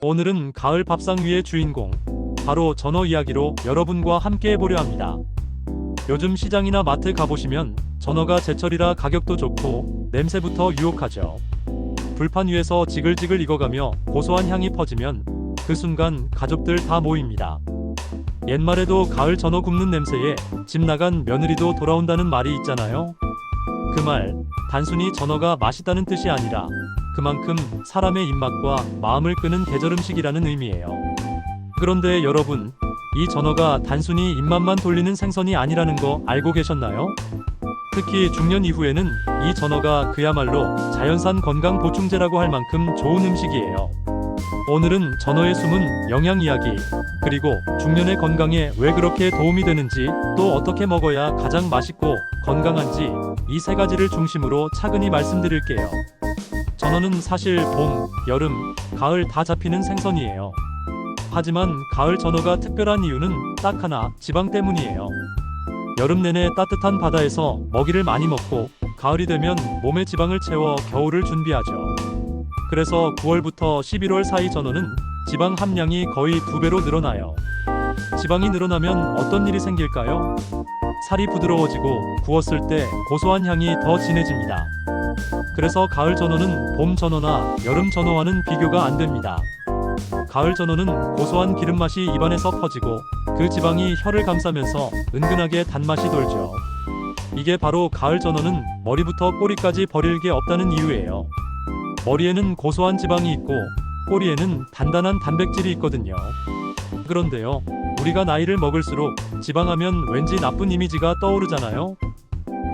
오늘은 가을 밥상 위의 주인공, 바로 전어 이야기로 여러분과 함께 해보려 합니다. 요즘 시장이나 마트 가보시면 전어가 제철이라 가격도 좋고 냄새부터 유혹하죠. 불판 위에서 지글지글 익어가며 고소한 향이 퍼지면 그 순간 가족들 다 모입니다. 옛말에도 가을 전어 굽는 냄새에 집 나간 며느리도 돌아온다는 말이 있잖아요. 그 말, 단순히 전어가 맛있다는 뜻이 아니라 그만큼 사람의 입맛과 마음을 끄는 계절 음식이라는 의미예요. 그런데 여러분, 이 전어가 단순히 입맛만 돌리는 생선이 아니라는 거 알고 계셨나요? 특히 중년 이후에는 이 전어가 그야말로 자연산 건강 보충제라고 할 만큼 좋은 음식이에요. 오늘은 전어의 숨은 영양 이야기, 그리고 중년의 건강에 왜 그렇게 도움이 되는지, 또 어떻게 먹어야 가장 맛있고 건강한지 이 세 가지를 중심으로 차근히 말씀드릴게요. 전어는 사실 봄, 여름, 가을 다 잡히는 생선이에요. 하지만 가을 전어가 특별한 이유는 딱 하나, 지방 때문이에요. 여름 내내 따뜻한 바다에서 먹이를 많이 먹고 가을이 되면 몸에 지방을 채워 겨울을 준비하죠. 그래서 9월부터 11월 사이 전어는 지방 함량이 거의 2배로 늘어나요. 지방이 늘어나면 어떤 일이 생길까요? 살이 부드러워지고 구웠을 때 고소한 향이 더 진해집니다. 그래서 가을 전어는 봄 전어나 여름 전어와는 비교가 안 됩니다. 가을 전어는 고소한 기름맛이 입안에서 퍼지고 그 지방이 혀를 감싸면서 은근하게 단맛이 돌죠. 이게 바로 가을 전어는 머리부터 꼬리까지 버릴 게 없다는 이유예요. 머리에는 고소한 지방이 있고 꼬리에는 단단한 단백질이 있거든요. 그런데요, 우리가 나이를 먹을수록 지방하면 왠지 나쁜 이미지가 떠오르잖아요.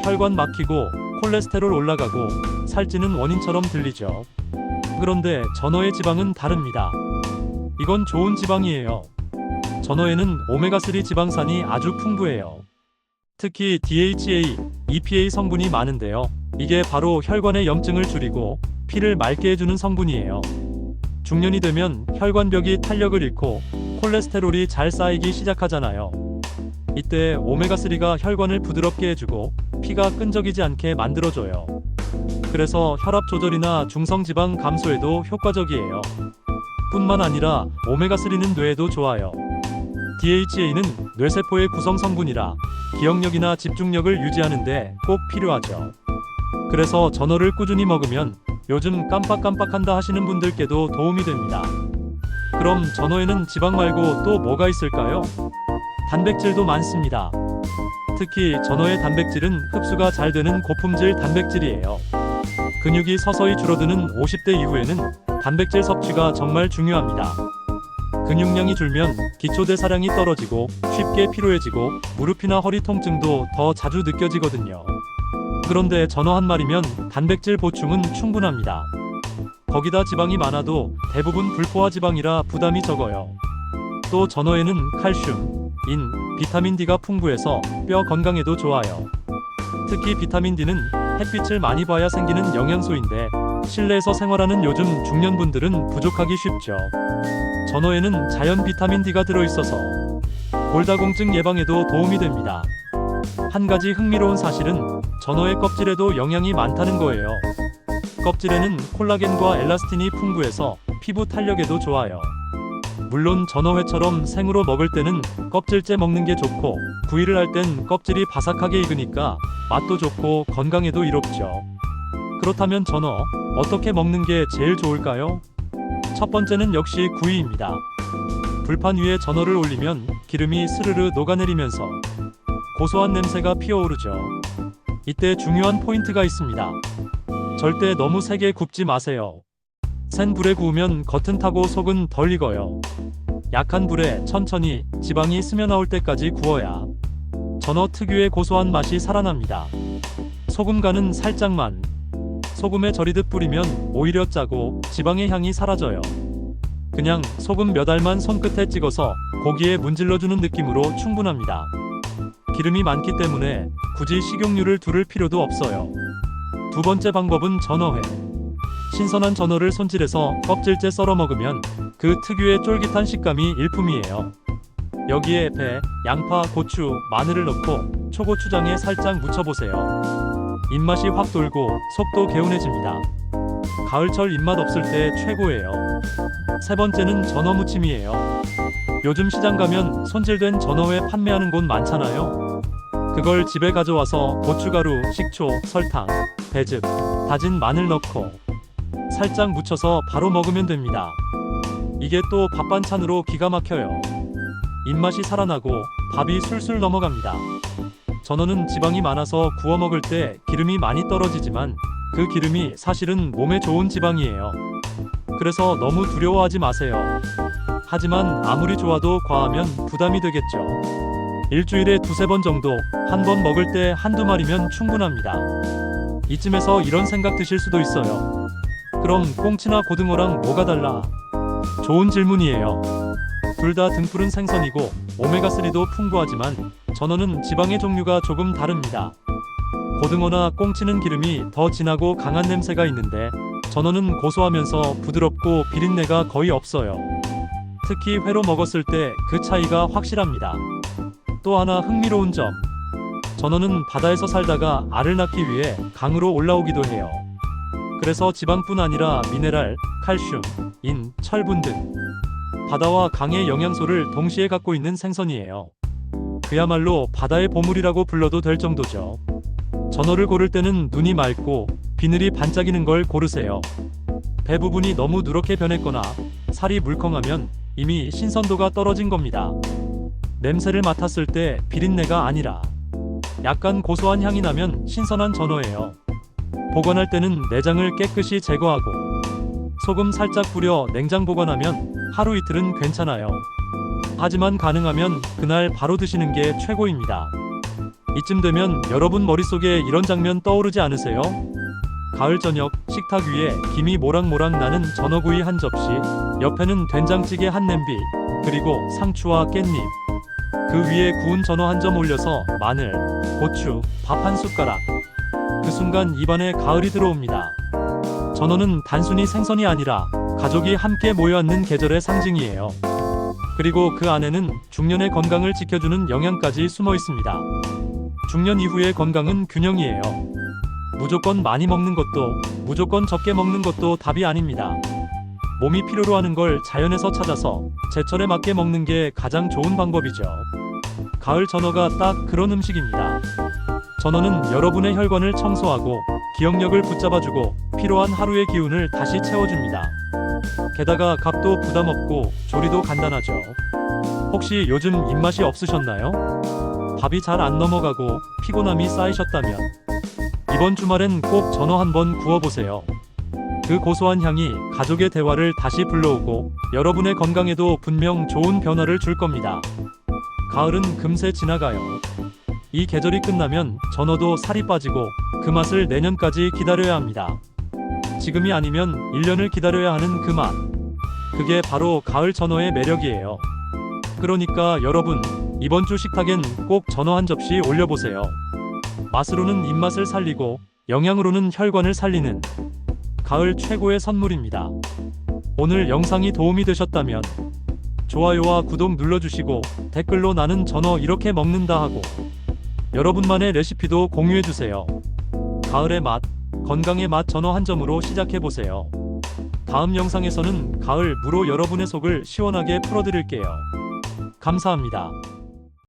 혈관 막히고 콜레스테롤 올라가고 살찌는 원인처럼 들리죠. 그런데 전어의 지방은 다릅니다. 이건 좋은 지방이에요. 전어에는 오메가3 지방산이 아주 풍부해요. 특히 DHA, EPA 성분이 많은데요. 이게 바로 혈관의 염증을 줄이고 피를 맑게 해주는 성분이에요. 중년이 되면 혈관벽이 탄력을 잃고 콜레스테롤이 잘 쌓이기 시작하잖아요. 이때 오메가3가 혈관을 부드럽게 해주고 피가 끈적이지 않게 만들어줘요. 그래서 혈압 조절이나 중성지방 감소에도 효과적이에요. 뿐만 아니라 오메가3는 뇌에도 좋아요. DHA는 뇌세포의 구성 성분이라 기억력이나 집중력을 유지하는데 꼭 필요하죠. 그래서 전어를 꾸준히 먹으면 요즘 깜빡깜빡한다 하시는 분들께도 도움이 됩니다. 그럼 전어에는 지방 말고 또 뭐가 있을까요? 단백질도 많습니다. 특히 전어의 단백질은 흡수가 잘 되는 고품질 단백질이에요. 근육이 서서히 줄어드는 50대 이후에는 단백질 섭취가 정말 중요합니다. 근육량이 줄면 기초대사량이 떨어지고 쉽게 피로해지고 무릎이나 허리 통증도 더 자주 느껴지거든요. 그런데 전어 한 마리면 단백질 보충은 충분합니다. 거기다 지방이 많아도 대부분 불포화 지방이라 부담이 적어요. 또 전어에는 칼슘, 인, 비타민 D가 풍부해서 뼈 건강에도 좋아요. 특히 비타민 D는 햇빛을 많이 봐야 생기는 영양소인데 실내에서 생활하는 요즘 중년분들은 부족하기 쉽죠. 전어에는 자연 비타민 D가 들어있어서 골다공증 예방에도 도움이 됩니다. 한 가지 흥미로운 사실은 전어의 껍질에도 영양이 많다는 거예요. 껍질에는 콜라겐과 엘라스틴이 풍부해서 피부 탄력에도 좋아요. 물론 전어회처럼 생으로 먹을 때는 껍질째 먹는 게 좋고 구이를 할 땐 껍질이 바삭하게 익으니까 맛도 좋고 건강에도 이롭죠. 그렇다면 전어 어떻게 먹는 게 제일 좋을까요? 첫 번째는 역시 구이입니다. 불판 위에 전어를 올리면 기름이 스르르 녹아내리면서 고소한 냄새가 피어오르죠. 이때 중요한 포인트가 있습니다. 절대 너무 세게 굽지 마세요. 센 불에 구우면 겉은 타고 속은 덜 익어요. 약한 불에 천천히 지방이 스며나올 때까지 구워야 전어 특유의 고소한 맛이 살아납니다. 소금 간은 살짝만. 소금에 절이듯 뿌리면 오히려 짜고 지방의 향이 사라져요. 그냥 소금 몇 알만 손끝에 찍어서 고기에 문질러주는 느낌으로 충분합니다. 기름이 많기 때문에 굳이 식용유를 두를 필요도 없어요. 두 번째 방법은 전어회. 신선한 전어를 손질해서 껍질째 썰어 먹으면 그 특유의 쫄깃한 식감이 일품이에요. 여기에 배, 양파, 고추, 마늘을 넣고 초고추장에 살짝 묻혀보세요. 입맛이 확 돌고 속도 개운해집니다. 가을철 입맛 없을 때 최고예요. 세 번째는 전어 무침이에요. 요즘 시장 가면 손질된 전어회 판매하는 곳 많잖아요. 그걸 집에 가져와서 고춧가루, 식초, 설탕, 배즙, 다진 마늘 넣고 살짝 묻혀서 바로 먹으면 됩니다. 이게 또 밥반찬으로 기가 막혀요. 입맛이 살아나고 밥이 술술 넘어갑니다. 전어는 지방이 많아서 구워 먹을 때 기름이 많이 떨어지지만 그 기름이 사실은 몸에 좋은 지방이에요. 그래서 너무 두려워하지 마세요. 하지만 아무리 좋아도 과하면 부담이 되겠죠. 일주일에 두세 번 정도, 한 번 먹을 때 한두 마리면 충분합니다. 이쯤에서 이런 생각 드실 수도 있어요. 그럼 꽁치나 고등어랑 뭐가 달라? 좋은 질문이에요. 둘 다 등푸른 생선이고 오메가3도 풍부하지만 전어는 지방의 종류가 조금 다릅니다. 고등어나 꽁치는 기름이 더 진하고 강한 냄새가 있는데 전어는 고소하면서 부드럽고 비린내가 거의 없어요. 특히 회로 먹었을 때 그 차이가 확실합니다. 또 하나 흥미로운 점. 전어는 바다에서 살다가 알을 낳기 위해 강으로 올라오기도 해요. 그래서 지방뿐 아니라 미네랄, 칼슘, 인, 철분 등 바다와 강의 영양소를 동시에 갖고 있는 생선이에요. 그야말로 바다의 보물이라고 불러도 될 정도죠. 전어를 고를 때는 눈이 맑고 비늘이 반짝이는 걸 고르세요. 배 부분이 너무 누렇게 변했거나 살이 물컹하면 이미 신선도가 떨어진 겁니다. 냄새를 맡았을 때 비린내가 아니라 약간 고소한 향이 나면 신선한 전어예요. 보관할 때는 내장을 깨끗이 제거하고 소금 살짝 뿌려 냉장 보관하면 하루 이틀은 괜찮아요. 하지만 가능하면 그날 바로 드시는 게 최고입니다. 이쯤 되면 여러분 머릿속에 이런 장면 떠오르지 않으세요? 가을 저녁 식탁 위에 김이 모락모락 나는 전어구이 한 접시, 옆에는 된장찌개 한 냄비, 그리고 상추와 깻잎, 그 위에 구운 전어 한 점 올려서 마늘, 고추, 밥 한 숟가락. 그 순간 입안에 가을이 들어옵니다. 전어는 단순히 생선이 아니라 가족이 함께 모여 앉는 계절의 상징이에요. 그리고 그 안에는 중년의 건강을 지켜주는 영양까지 숨어 있습니다. 중년 이후의 건강은 균형이에요. 무조건 많이 먹는 것도, 무조건 적게 먹는 것도 답이 아닙니다. 몸이 필요로 하는 걸 자연에서 찾아서 제철에 맞게 먹는 게 가장 좋은 방법이죠. 가을 전어가 딱 그런 음식입니다. 전어는 여러분의 혈관을 청소하고 기억력을 붙잡아주고 필요한 하루의 기운을 다시 채워줍니다. 게다가 값도 부담 없고 조리도 간단하죠. 혹시 요즘 입맛이 없으셨나요? 밥이 잘 안 넘어가고 피곤함이 쌓이셨다면 이번 주말엔 꼭 전어 한번 구워보세요. 그 고소한 향이 가족의 대화를 다시 불러오고 여러분의 건강에도 분명 좋은 변화를 줄 겁니다. 가을은 금세 지나가요. 이 계절이 끝나면 전어도 살이 빠지고 그 맛을 내년까지 기다려야 합니다. 지금이 아니면 1년을 기다려야 하는 그 맛. 그게 바로 가을 전어의 매력이에요. 그러니까 여러분, 이번 주 식탁엔 꼭 전어 한 접시 올려보세요. 맛으로는 입맛을 살리고 영양으로는 혈관을 살리는 가을 최고의 선물입니다. 오늘 영상이 도움이 되셨다면 좋아요와 구독 눌러주시고 댓글로 나는 전어 이렇게 먹는다 하고 여러분만의 레시피도 공유해주세요. 가을의 맛, 건강의 맛 전어 한 점으로 시작해보세요. 다음 영상에서는 가을 무로 여러분의 속을 시원하게 풀어드릴게요. 감사합니다.